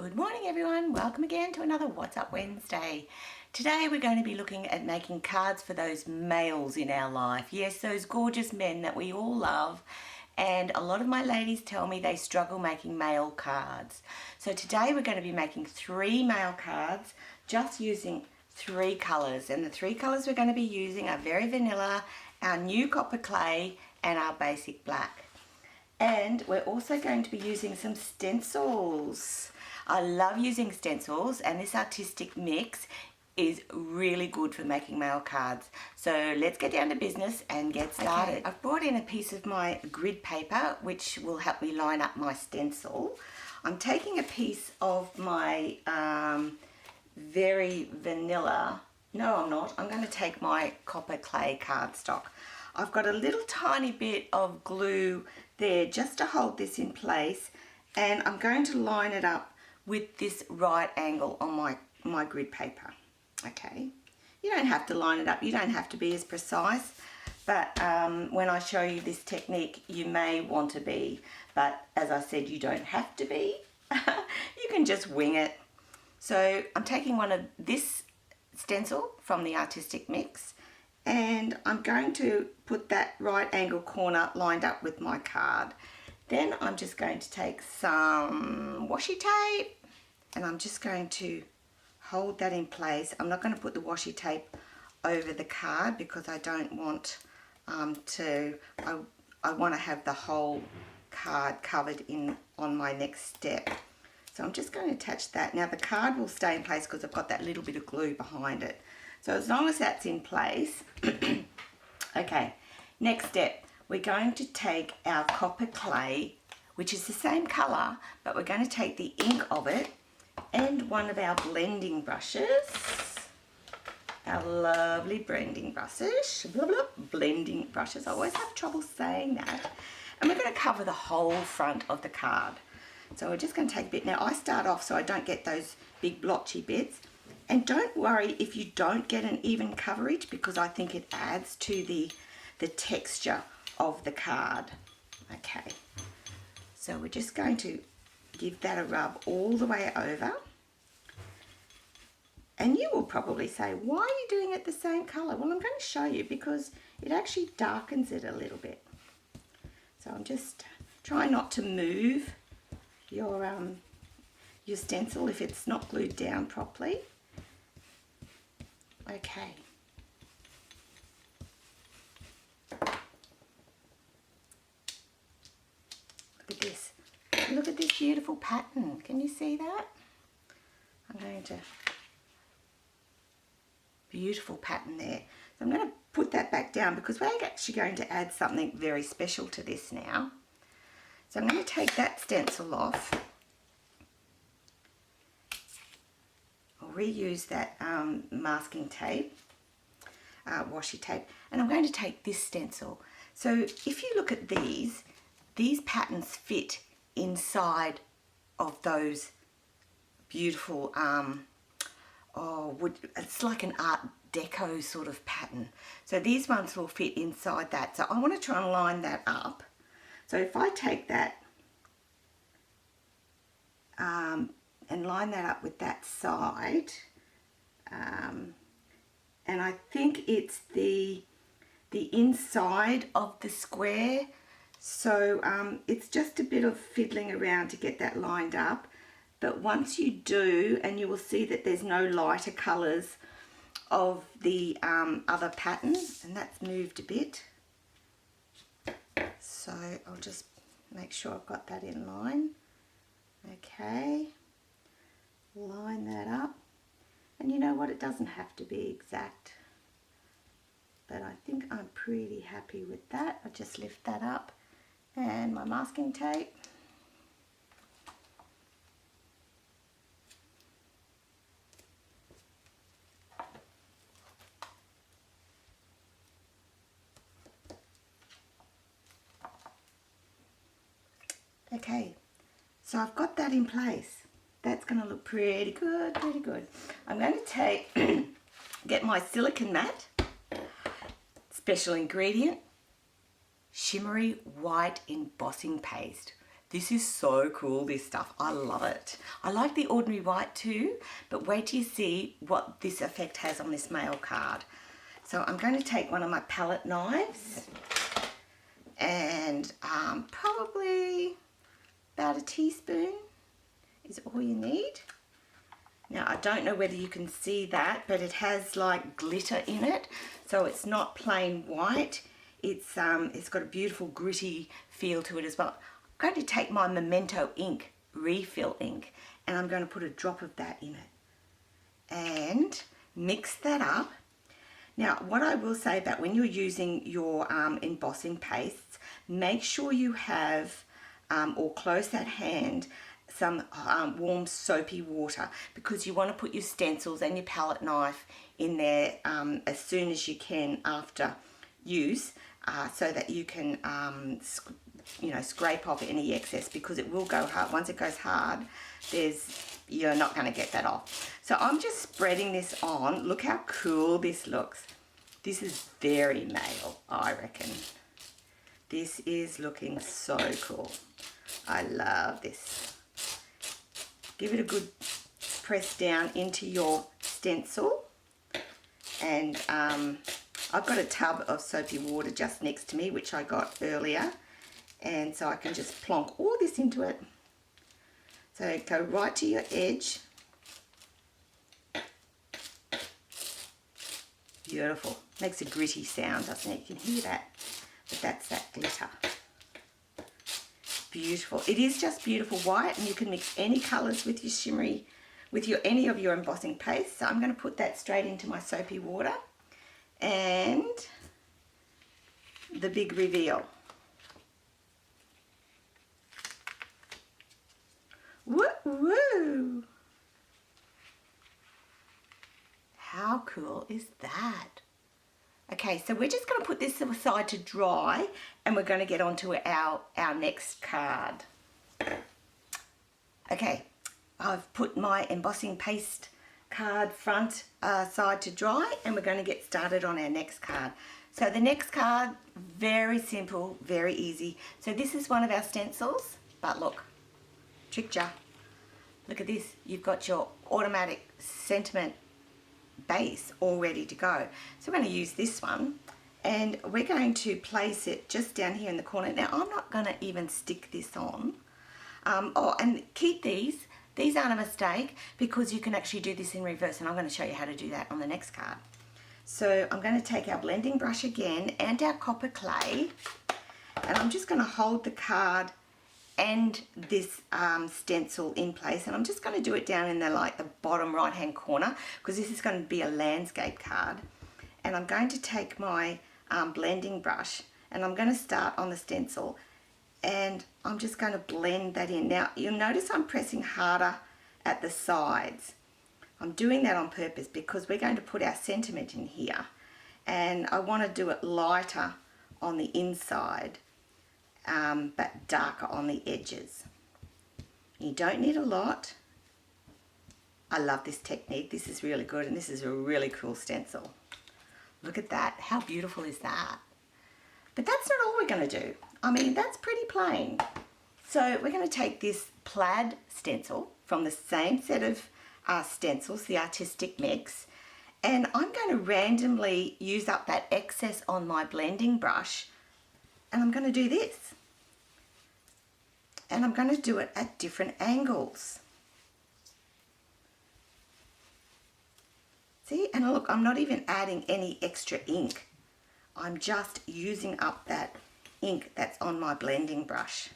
Good morning everyone, welcome again to another What's Up Wednesday. Today we're going to be looking at making cards for those males in our life. Yes, those gorgeous men that we all love, and a lot of my ladies tell me they struggle making male cards. So today we're going to be making 3 male cards just using 3 colours, and the 3 colours we're going to be using are very vanilla, our new copper clay and our basic black. And we're also going to be using some stencils. I love using stencils, and this artistic mix is really good for making mail cards. So let's get down to business and get started. Okay, I've brought in a piece of my grid paper which will help me line up my stencil. I'm taking a piece of my very vanilla, no I'm not, I'm going to take my copper clay cardstock. I've got a little tiny bit of glue there just to hold this in place, and I'm going to line it up with this right angle on my grid paper. Okay, you don't have to line it up, you don't have to be as precise, but when I show you this technique you may want to be, but as I said, you don't have to be. You can just wing it. So I'm taking one of this stencil from the artistic mix, and I'm going to put that right angle corner lined up with my card. Then I'm just going to take some washi tape and I'm just going to hold that in place. I'm not going to put the washi tape over the card because I don't want I want to have the whole card covered in on my next step. So I'm just going to attach that. Now the card will stay in place because I've got that little bit of glue behind it. So as long as that's in place, okay, next step, we're going to take our copper clay, which is the same colour, but we're going to take the ink of it and one of our blending brushes, our lovely blending brushes, blending brushes, I always have trouble saying that, and we're going to cover the whole front of the card. So we're just going to take a bit. Now I start off so I don't get those big blotchy bits. And don't worry if you don't get an even coverage, because I think it adds to the texture of the card. Okay, so we're just going to give that a rub all the way over. And you will probably say, why are you doing it the same colour? Well, I'm going to show you because it actually darkens it a little bit. So I'm just trying not to move your stencil if it's not glued down properly. Okay. Look at this. Look at this beautiful pattern. Can you see that? I'm going to... Beautiful pattern there. So I'm going to put that back down because we're actually going to add something very special to this now. So I'm going to take that stencil off. Reuse that masking tape, washi tape, and I'm going to take this stencil. So if you look at these patterns fit inside of those beautiful it's like an art deco sort of pattern. So these ones will fit inside that. So I want to try and line that up. So if I take that and line that up with that side, and I think it's the inside of the square, so it's just a bit of fiddling around to get that lined up, but once you do, and you will see that there's no lighter colours of the other pattern, and that's moved a bit, so I'll just make sure I've got that in line. Okay, line that up, and you know what, it doesn't have to be exact, but I think I'm pretty happy with that. I just lift that up and my masking tape, okay, so I've got that in place. That's going to look pretty good, pretty good. I'm going to take, get my silicone mat, special ingredient, shimmery white embossing paste. This is so cool, this stuff. I love it. I like the ordinary white too, but wait till you see what this effect has on this mail card. So I'm going to take one of my palette knives and probably about a teaspoon is all you need. Now I don't know whether you can see that, but it has like glitter in it, so it's not plain white. It's got a beautiful gritty feel to it as well. I'm going to take my Memento ink, refill ink, and I'm going to put a drop of that in it and mix that up. Now what I will say about when you're using your embossing pastes, make sure you have or close at hand some warm soapy water, because you want to put your stencils and your palette knife in there as soon as you can after use, so that you can scrape off any excess, because it will go hard. Once it goes hard, you're not going to get that off. So I'm just spreading this on. Look how cool this looks. This is very male, I reckon. This is looking so cool. I love this. Give it a good press down into your stencil, and I've got a tub of soapy water just next to me, which I got earlier, and so I can just plonk all this into it. So go right to your edge. Beautiful. Makes a gritty sound, doesn't it? You can hear that, but that's that glitter. Beautiful. It is just beautiful white, and you can mix any colours with your shimmery, with any of your embossing paste. So I'm going to put that straight into my soapy water, and the big reveal. Woo woo! How cool is that? Okay, so we're just going to put this aside to dry, and we're going to get on to our next card. Okay, I've put my embossing paste card front side to dry, and we're going to get started on our next card. So the next card, very simple, very easy. So this is one of our stencils, but look, tricked ya. Look at this, you've got your automatic sentiment base all ready to go. So we're going to use this one, and we're going to place it just down here in the corner. Now I'm not going to even stick this on. Oh, and keep these aren't a mistake, because you can actually do this in reverse, and I'm going to show you how to do that on the next card. So I'm going to take our blending brush again and our copper clay, and I'm just going to hold the card and this stencil in place, and I'm just going to do it down in the bottom right hand corner, because this is going to be a landscape card. And I'm going to take my blending brush, and I'm going to start on the stencil, and I'm just going to blend that in. Now you'll notice I'm pressing harder at the sides. I'm doing that on purpose because we're going to put our sentiment in here, and I want to do it lighter on the inside, but darker on the edges. You don't need a lot. I love this technique. This is really good, and this is a really cool stencil. Look at that. How beautiful is that? But that's not all we're going to do. I mean, that's pretty plain. So we're going to take this plaid stencil from the same set of stencils, the artistic mix, and I'm going to randomly use up that excess on my blending brush, and I'm going to do this. And I'm going to do it at different angles. See, and look, I'm not even adding any extra ink. I'm just using up that ink that's on my blending brush.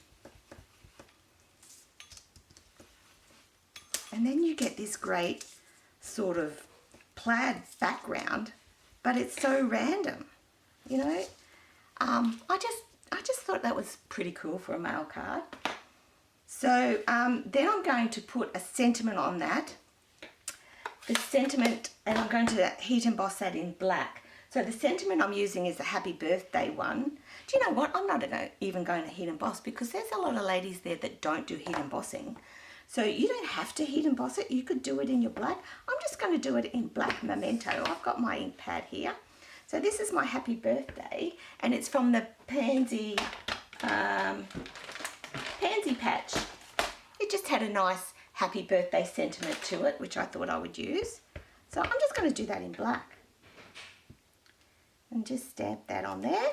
And then you get this great sort of plaid background, but it's so random, you know. I just thought that was pretty cool for a mail card. So then I'm going to put a sentiment on that. The sentiment, and I'm going to heat emboss that in black. So the sentiment I'm using is a happy birthday one. Do you know what? I'm not even going to heat emboss, because there's a lot of ladies there that don't do heat embossing. So you don't have to heat emboss it. You could do it in your black. I'm just going to do it in black Memento. I've got my ink pad here. So this is my happy birthday, and it's from the Pansy pansy patch. It just had a nice happy birthday sentiment to it, which I thought I would use. So I'm just going to do that in black. And just stamp that on there.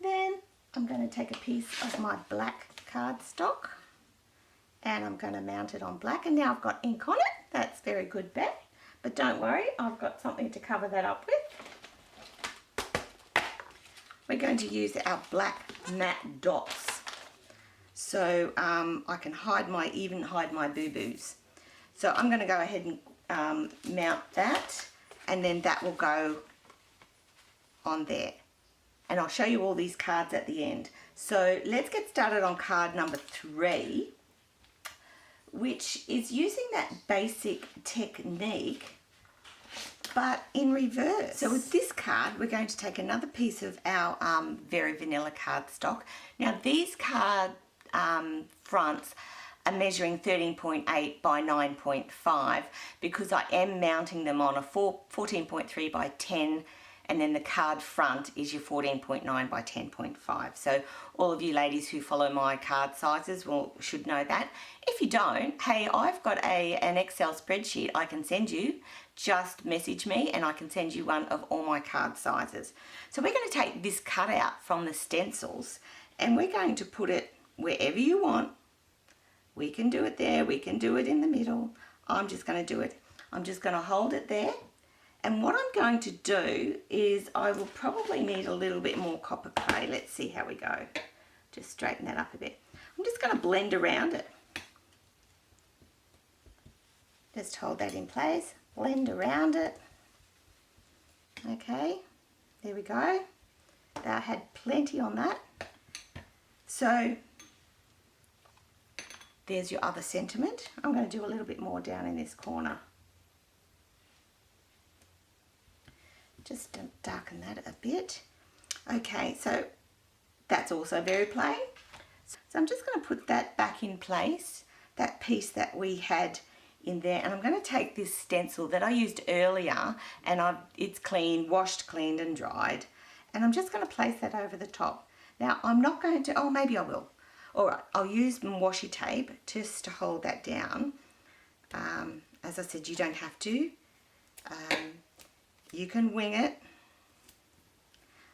Then I'm going to take a piece of my black cardstock and I'm going to mount it on black. And now I've got ink on it. That's very good, Beth. But don't worry, I've got something to cover that up with. We're going to use our black matte dots. So I can even hide my boo-boos. So I'm going to go ahead and mount that, and then that will go on there. And I'll show you all these cards at the end. So let's get started on card number 3, which is using that basic technique, but in reverse. So with this card, we're going to take another piece of our very vanilla cardstock. Now these card fronts are measuring 13.8 by 9.5 because I am mounting them on a 14.3 by 10, and then the card front is your 14.9 by 10.5. So all of you ladies who follow my card sizes should know that. If you don't, hey, I've got an Excel spreadsheet I can send you. Just message me and I can send you one of all my card sizes. So we're going to take this cutout from the stencils and we're going to put it wherever you want. We can do it there, we can do it in the middle. I'm just going to do it. I'm just going to hold it there. And what I'm going to do is I will probably need a little bit more copper clay. Let's see how we go. Just straighten that up a bit. I'm just going to blend around it. Just hold that in place. Blend around it. Okay, there we go. I had plenty on that. So there's your other sentiment. I'm going to do a little bit more down in this corner. Just to darken that a bit. Okay, so that's also very plain. So I'm just going to put that back in place, that piece that we had in there, and I'm going to take this stencil that I used earlier, and it's clean, washed, cleaned and dried, and I'm just going to place that over the top. Now I'm not going to, oh maybe I will. Alright, I'll use washi tape just to hold that down. As I said, you don't have to. You can wing it,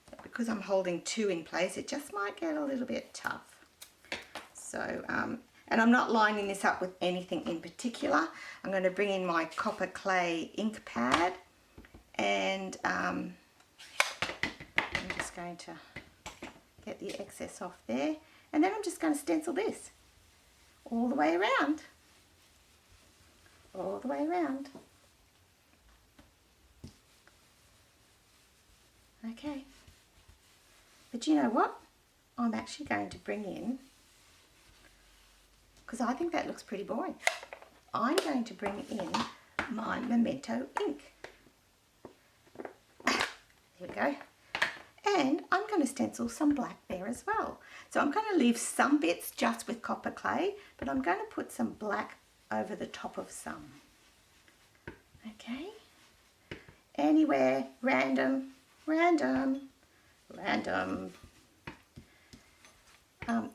but because I'm holding 2 in place, it just might get a little bit tough. So, and I'm not lining this up with anything in particular. I'm going to bring in my copper clay ink pad, and I'm just going to get the excess off there, and then I'm just going to stencil this all the way around, all the way around. Okay, but you know what? I'm actually going to bring in, because I think that looks pretty boring, I'm going to bring in my Memento ink. There we go. And I'm going to stencil some black there as well. So I'm going to leave some bits just with copper clay, but I'm going to put some black over the top of some. Okay, anywhere, random. Random.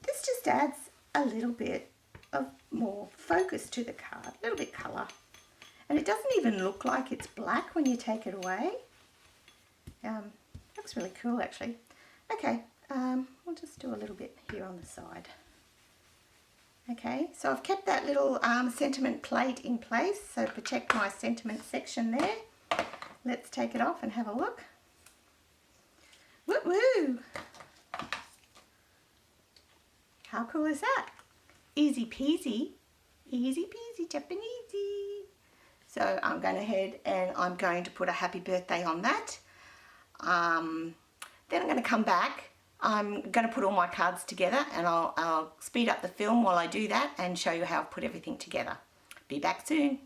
This just adds a little bit of more focus to the card, a little bit colour. And it doesn't even look like it's black when you take it away. Looks really cool actually. Okay, we'll just do a little bit here on the side. Okay, so I've kept that little sentiment plate in place, so protect my sentiment section there. Let's take it off and have a look. Woo-woo! How cool is that? Easy peasy, Japanesey. So I'm going ahead and I'm going to put a happy birthday on that. Then I'm going to come back. I'm going to put all my cards together, and I'll speed up the film while I do that and show you how I've put everything together. Be back soon.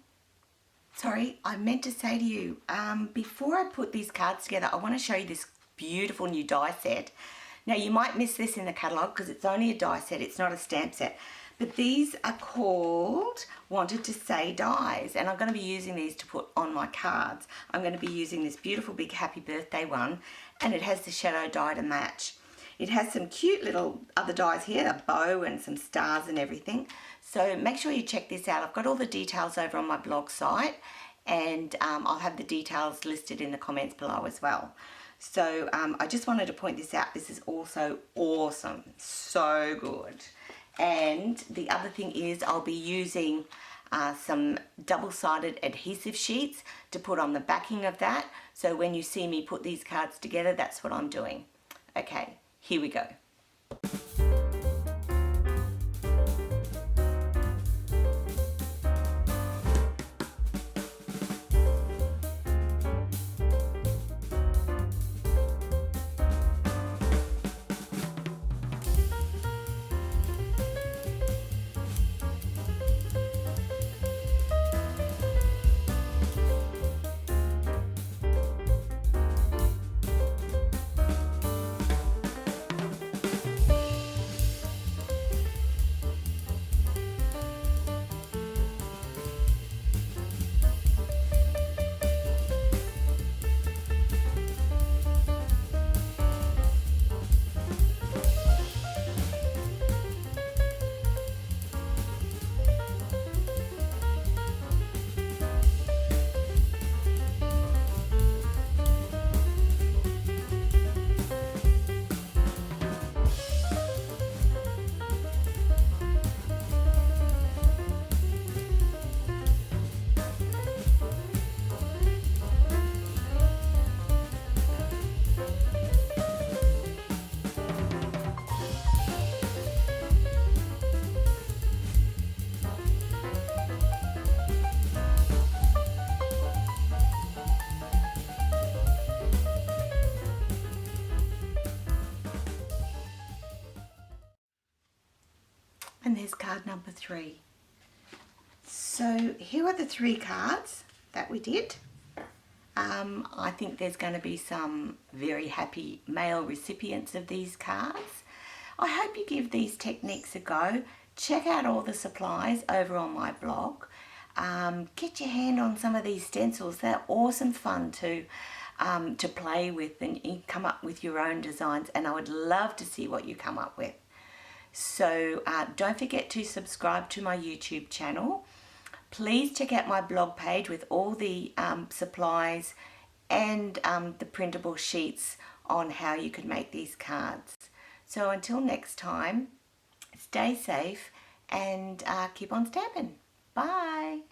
Sorry, I meant to say to you, before I put these cards together, I want to show you this beautiful new die set. Now you might miss this in the catalogue because it's only a die set, it's not a stamp set. But these are called Wanted to Say dies, and I'm going to be using these to put on my cards. I'm going to be using this beautiful big happy birthday one, and it has the shadow die to match. It has some cute little other dies here, a bow and some stars and everything. So make sure you check this out. I've got all the details over on my blog site, and I'll have the details listed in the comments below as well. So I just wanted to point this out. This is also awesome. So good. And the other thing is I'll be using some double-sided adhesive sheets to put on the backing of that. So when you see me put these cards together, that's what I'm doing. Okay, here we go. And there's card number 3. So here are the 3 cards that we did. I think there's going to be some very happy male recipients of these cards. I hope you give these techniques a go. Check out all the supplies over on my blog. Get your hand on some of these stencils. They're awesome fun to play with, and you come up with your own designs, and I would love to see what you come up with. So don't forget to subscribe to my YouTube channel. Please check out my blog page with all the supplies and the printable sheets on how you can make these cards. So until next time, stay safe and keep on stamping. Bye.